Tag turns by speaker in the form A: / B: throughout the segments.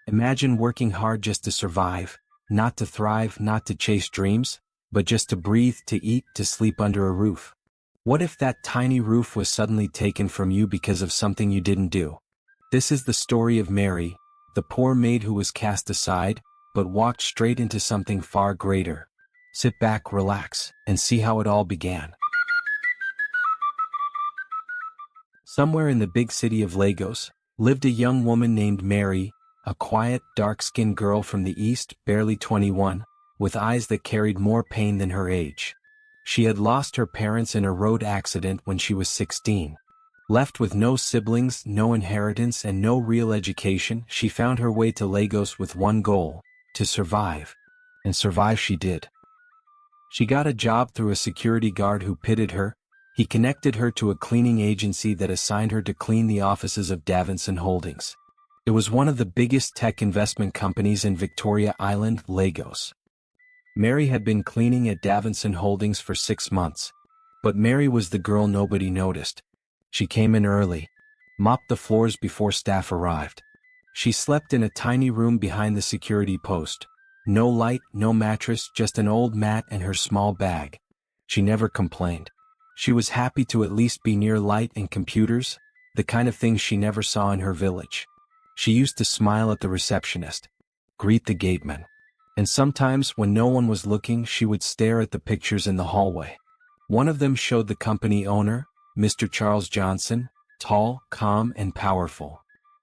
A: Imagine working hard just to survive, not to thrive, not to chase dreams, but just to breathe, to eat, to sleep under a roof. What if that tiny roof was suddenly taken from you because of something you didn't do? This is the story of Mary, the poor maid who was cast aside, but walked straight into something far greater. Sit back, relax, and see how it all began. Somewhere in the big city of Lagos, lived a young woman named Mary, a quiet, dark-skinned girl from the east, barely 21, with eyes that carried more pain than her age. She had lost her parents in a road accident when she was 16. Left with no siblings, no inheritance, and no real education, she found her way to Lagos with one goal: to survive. And survive she did. She got a job through a security guard who pitied her. He connected her to a cleaning agency that assigned her to clean the offices of Davidson Holdings. It was one of the biggest tech investment companies in Victoria Island, Lagos. Mary had been cleaning at Davidson Holdings for 6 months. But Mary was the girl nobody noticed. She came in early, mopped the floors before staff arrived. She slept in a tiny room behind the security post. No light, no mattress, just an old mat and her small bag. She never complained. She was happy to at least be near light and computers, the kind of things she never saw in her village. She used to smile at the receptionist, greet the gateman, and sometimes when no one was looking she would stare at the pictures in the hallway. One of them showed the company owner, Mr. Charles Johnson, tall, calm, and powerful.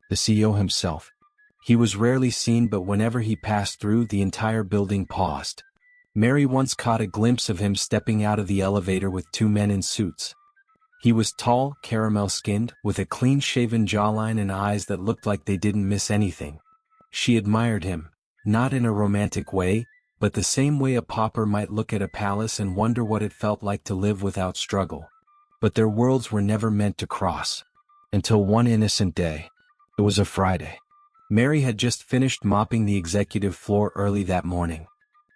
A: The CEO himself. He was rarely seen, but whenever he passed through, the entire building paused. Mary once caught a glimpse of him stepping out of the elevator with 2 men in suits. He was tall, caramel-skinned, with a clean-shaven jawline and eyes that looked like they didn't miss anything. She admired him, not in a romantic way, but the same way a pauper might look at a palace and wonder what it felt like to live without struggle. But their worlds were never meant to cross. Until one innocent day. It was a Friday. Mary had just finished mopping the executive floor early that morning.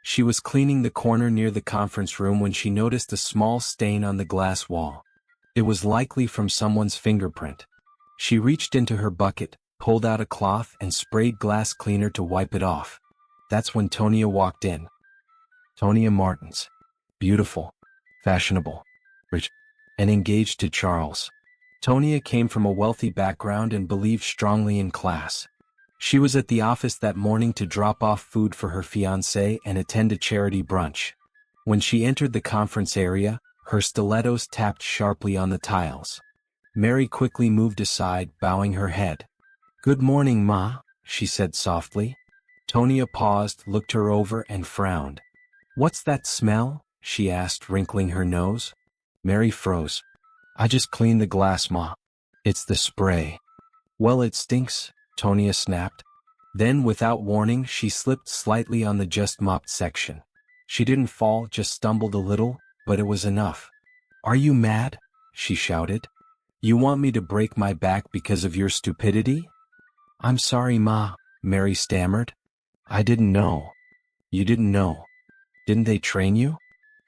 A: She was cleaning the corner near the conference room when she noticed a small stain on the glass wall. It was likely from someone's fingerprint. She reached into her bucket, pulled out a cloth and sprayed glass cleaner to wipe it off. That's when Tonia walked in. Tonia Martins. Beautiful, fashionable, rich, and engaged to Charles. Tonia came from a wealthy background and believed strongly in class. She was at the office that morning to drop off food for her fiancé and attend a charity brunch. When she entered the conference area, her stilettos tapped sharply on the tiles. Mary quickly moved aside, bowing her head. "Good morning, Ma," she said softly. Tonia paused, looked her over and frowned. "What's that smell?" she asked, wrinkling her nose. Mary froze. "I just cleaned the glass, Ma. It's the spray." "Well, it stinks," Tonia snapped. Then, without warning, she slipped slightly on the just-mopped section. She didn't fall, just stumbled a little, but it was enough. "Are you mad?" she shouted. "You want me to break my back because of your stupidity?" "I'm sorry, Ma," Mary stammered. "I didn't know." "You didn't know? Didn't they train you?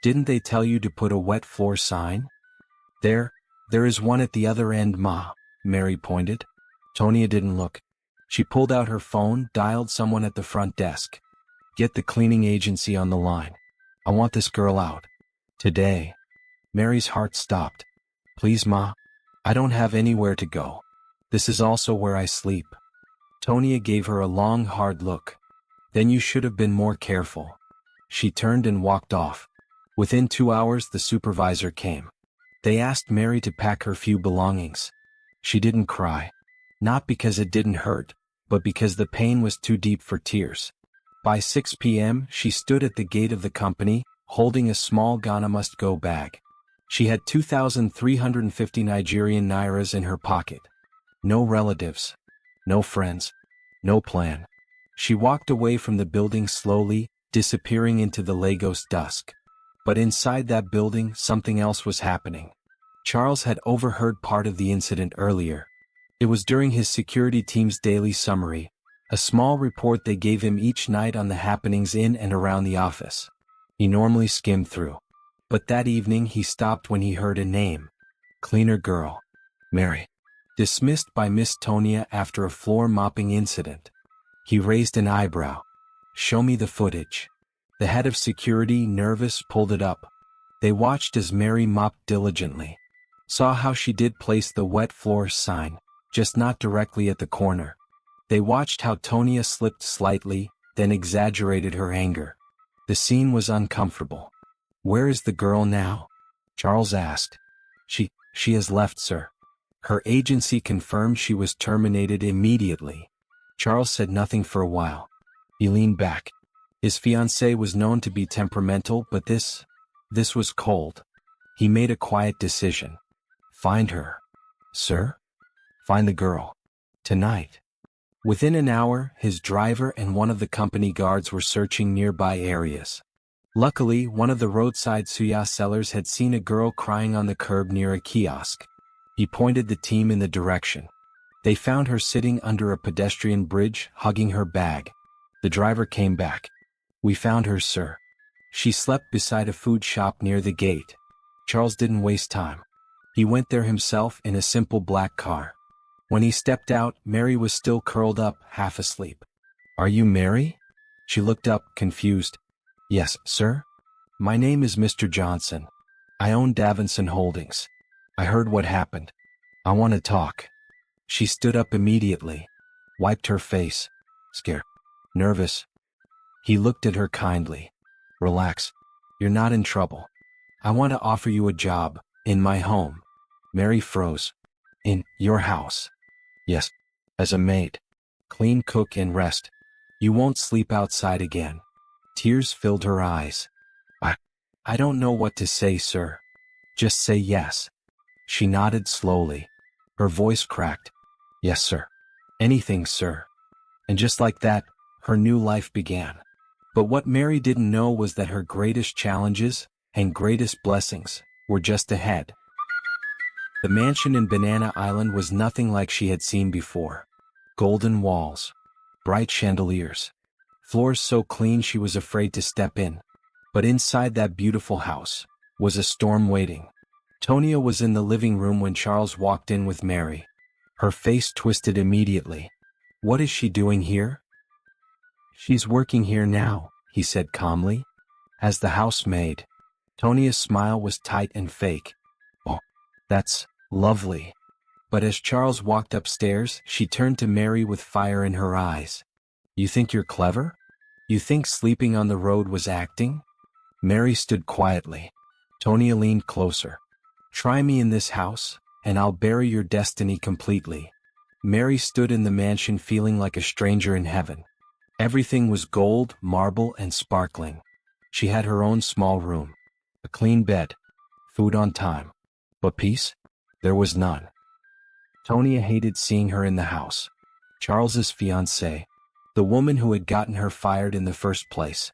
A: Didn't they tell you to put a wet floor sign?" There is one at the other end, Ma," Mary pointed. Tonia didn't look. She pulled out her phone, dialed someone at the front desk. "Get the cleaning agency on the line. I want this girl out. Today." Mary's heart stopped. "Please, Ma. I don't have anywhere to go. This is also where I sleep." Tonia gave her a long, hard look. "Then you should have been more careful." She turned and walked off. Within 2 hours the supervisor came. They asked Mary to pack her few belongings. She didn't cry. Not because it didn't hurt, but because the pain was too deep for tears. By 6 p.m., she stood at the gate of the company, holding a small Ghana must-go bag. She had 2,350 Nigerian nairas in her pocket. No relatives. No friends. No plan. She walked away from the building slowly, disappearing into the Lagos dusk. But inside that building, something else was happening. Charles had overheard part of the incident earlier. It was during his security team's daily summary, a small report they gave him each night on the happenings in and around the office. He normally skimmed through. But that evening he stopped when he heard a name. Cleaner girl. Mary. Dismissed by Miss Tonia after a floor mopping incident. He raised an eyebrow. Show me the footage. The head of security, nervous, pulled it up. They watched as Mary mopped diligently. Saw how she did place the wet floor sign, just not directly at the corner. They watched how Tonia slipped slightly, then exaggerated her anger. The scene was uncomfortable. Where is the girl now? Charles asked. She has left, sir. Her agency confirmed she was terminated immediately. Charles said nothing for a while. He leaned back. His fiancée was known to be temperamental, but this was cold. He made a quiet decision. Find her. Sir? Find the girl. Tonight. Within an hour, his driver and one of the company guards were searching nearby areas. Luckily, one of the roadside suya sellers had seen a girl crying on the curb near a kiosk. He pointed the team in the direction. They found her sitting under a pedestrian bridge, hugging her bag. The driver came back. We found her, sir. She slept beside a food shop near the gate. Charles didn't waste time. He went there himself in a simple black car. When he stepped out, Mary was still curled up, half asleep. Are you Mary? She looked up, confused. Yes, sir. My name is Mr. Johnson. I own Davidson Holdings. I heard what happened. I want to talk. She stood up immediately, wiped her face. Scared. Nervous. He looked at her kindly. Relax. You're not in trouble. I want to offer you a job, in my home. Mary froze. In your house? Yes. As a maid. Clean, cook, and rest. You won't sleep outside again. Tears filled her eyes. I don't know what to say, sir. Just say yes. She nodded slowly. Her voice cracked. Yes, sir. Anything, sir. And just like that, her new life began. But what Mary didn't know was that her greatest challenges and greatest blessings were just ahead. The mansion in Banana Island was nothing like she had seen before. Golden walls, bright chandeliers, floors so clean she was afraid to step in. But inside that beautiful house was a storm waiting. Tonia was in the living room when Charles walked in with Mary. Her face twisted immediately. What is she doing here? She's working here now, he said calmly, as the housemaid. Tonia's smile was tight and fake. Oh, that's lovely. But as Charles walked upstairs, she turned to Mary with fire in her eyes. You think you're clever? You think sleeping on the road was acting? Mary stood quietly. Tonia leaned closer. Try me in this house, and I'll bury your destiny completely. Mary stood in the mansion feeling like a stranger in heaven. Everything was gold, marble, and sparkling. She had her own small room, a clean bed, food on time. But peace? There was none. Tonia hated seeing her in the house. Charles's fiancée, the woman who had gotten her fired in the first place,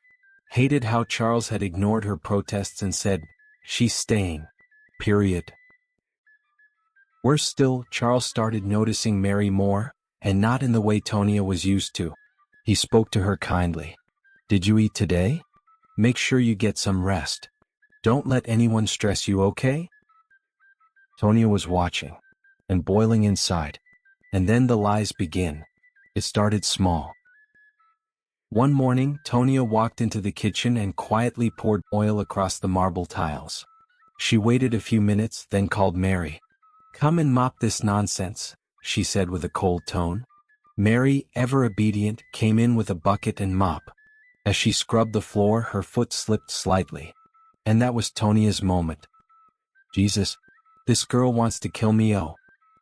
A: hated how Charles had ignored her protests and said, she's staying. Period. Worse still, Charles started noticing Mary more, and not in the way Tonia was used to. He spoke to her kindly. Did you eat today? Make sure you get some rest. Don't let anyone stress you, okay? Tonia was watching, and boiling inside. And then the lies begin. It started small. One morning, Tonia walked into the kitchen and quietly poured oil across the marble tiles. She waited a few minutes, then called Mary. Come and mop this nonsense, she said with a cold tone. Mary, ever obedient, came in with a bucket and mop. As she scrubbed the floor, her foot slipped slightly. And that was Tonia's moment. Jesus, this girl wants to kill me, oh.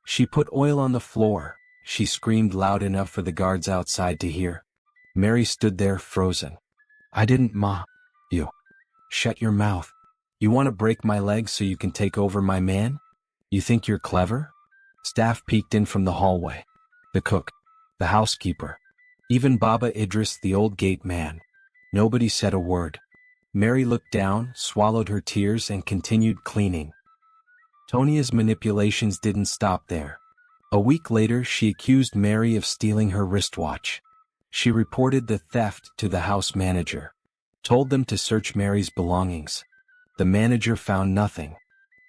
A: She put oil on the floor. She screamed loud enough for the guards outside to hear. Mary stood there, frozen. I didn't mop you. Shut your mouth. You want to break my legs so you can take over my man? You think you're clever? Staff peeked in from the hallway. The cook, the housekeeper, even Baba Idris, the old gate man. Nobody said a word. Mary looked down, swallowed her tears, and continued cleaning. Tonia's manipulations didn't stop there. A week later, she accused Mary of stealing her wristwatch. She reported the theft to the house manager. Told them to search Mary's belongings. The manager found nothing.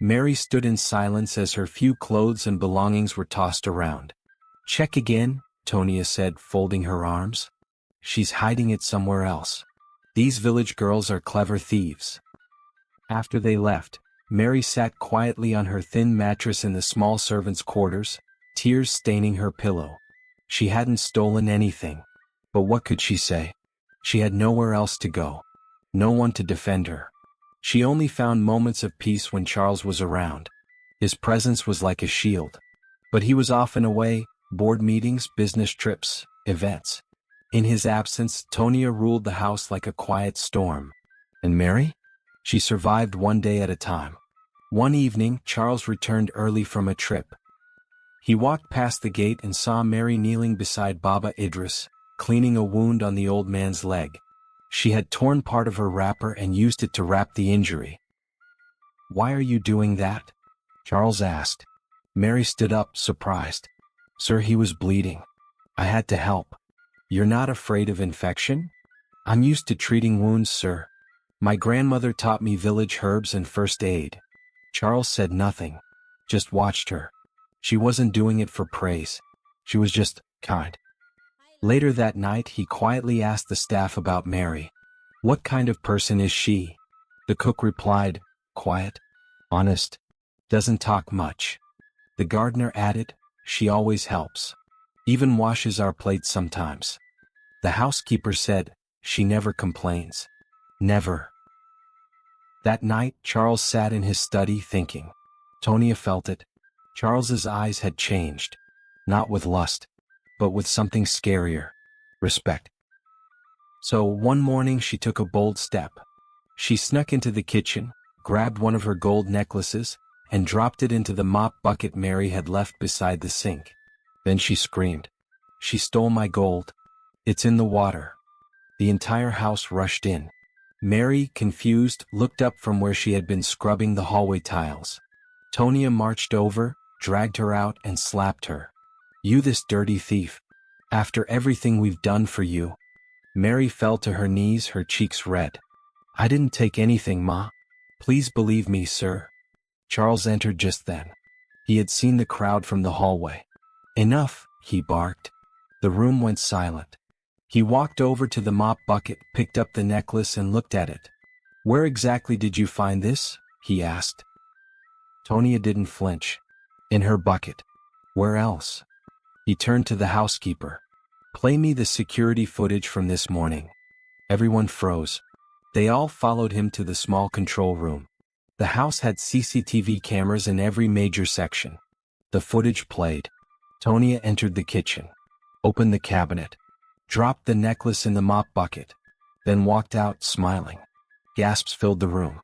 A: Mary stood in silence as her few clothes and belongings were tossed around. Check again, Tonia said, folding her arms. She's hiding it somewhere else. These village girls are clever thieves. After they left, Mary sat quietly on her thin mattress in the small servants' quarters, tears staining her pillow. She hadn't stolen anything. But what could she say? She had nowhere else to go. No one to defend her. She only found moments of peace when Charles was around. His presence was like a shield. But he was often away, board meetings, business trips, events. In his absence, Tonia ruled the house like a quiet storm. And Mary? She survived one day at a time. One evening, Charles returned early from a trip. He walked past the gate and saw Mary kneeling beside Baba Idris, cleaning a wound on the old man's leg. She had torn part of her wrapper and used it to wrap the injury. "Why are you doing that?" Charles asked. Mary stood up, surprised. "Sir, he was bleeding. I had to help." "You're not afraid of infection?" "I'm used to treating wounds, sir. My grandmother taught me village herbs and first aid." Charles said nothing, just watched her. She wasn't doing it for praise. She was just kind. Later that night, he quietly asked the staff about Mary. "What kind of person is she?" The cook replied, "Quiet, honest, doesn't talk much." The gardener added, "She always helps. Even washes our plates sometimes." The housekeeper said, "She never complains. Never." That night, Charles sat in his study thinking. Tonia felt it. Charles's eyes had changed. Not with lust, but with something scarier. Respect. So one morning she took a bold step. She snuck into the kitchen, grabbed one of her gold necklaces, and dropped it into the mop bucket Mary had left beside the sink. Then she screamed. "She stole my gold. It's in the water." The entire house rushed in. Mary, confused, looked up from where she had been scrubbing the hallway tiles. Tonia marched over, dragged her out, and slapped her. "You, this dirty thief. After everything we've done for you." Mary fell to her knees, her cheeks red. "I didn't take anything, Ma. Please believe me, sir." Charles entered just then. He had seen the crowd from the hallway. "Enough," he barked. The room went silent. He walked over to the mop bucket, picked up the necklace and looked at it. "Where exactly did you find this?" he asked. Tonia didn't flinch. "In her bucket. Where else?" He turned to the housekeeper. "Play me the security footage from this morning." Everyone froze. They all followed him to the small control room. The house had CCTV cameras in every major section. The footage played. Tonia entered the kitchen, opened the cabinet, dropped the necklace in the mop bucket, then walked out smiling. Gasps filled the room.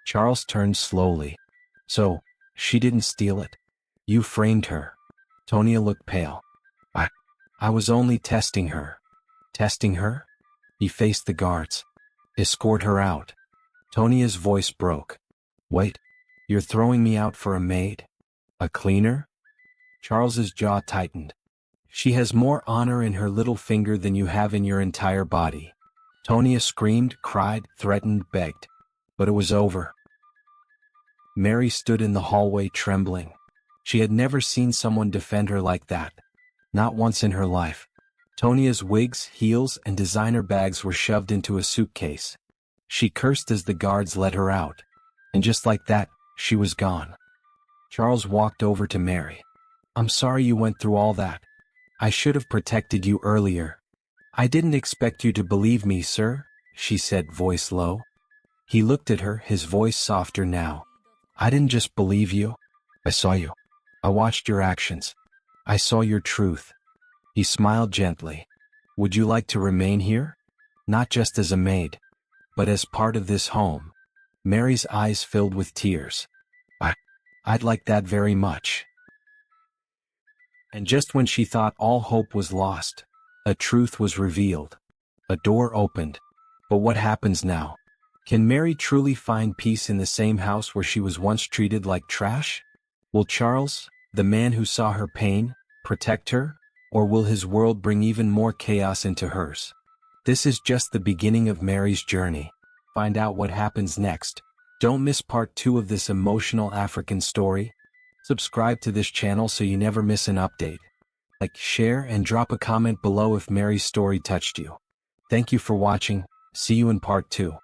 A: Charles turned slowly. "So, she didn't steal it? You framed her?" Tonia looked pale. I was only testing her." "Testing her?" He faced the guards. "Escort her out." Tonia's voice broke. "Wait, you're throwing me out for a maid? A cleaner?" Charles's jaw tightened. "She has more honor in her little finger than you have in your entire body." Tonia screamed, cried, threatened, begged. But it was over. Mary stood in the hallway trembling. She had never seen someone defend her like that. Not once in her life. Tonia's wigs, heels, and designer bags were shoved into a suitcase. She cursed as the guards let her out. And just like that, she was gone. Charles walked over to Mary. "I'm sorry you went through all that. I should have protected you earlier." "I didn't expect you to believe me, sir," she said, voice low. He looked at her, his voice softer now. "I didn't just believe you. I saw you. I watched your actions. I saw your truth." He smiled gently. "Would you like to remain here? Not just as a maid, but as part of this home?" Mary's eyes filled with tears. I'd like that very much." And just when she thought all hope was lost, a truth was revealed. A door opened. But what happens now? Can Mary truly find peace in the same house where she was once treated like trash? Will Charles, the man who saw her pain, protect her, or will his world bring even more chaos into hers? This is just the beginning of Mary's journey. Find out what happens next. Don't miss part 2 of this emotional African story. Subscribe to this channel so you never miss an update. Like, share, and drop a comment below if Mary's story touched you. Thank you for watching. See you in part 2.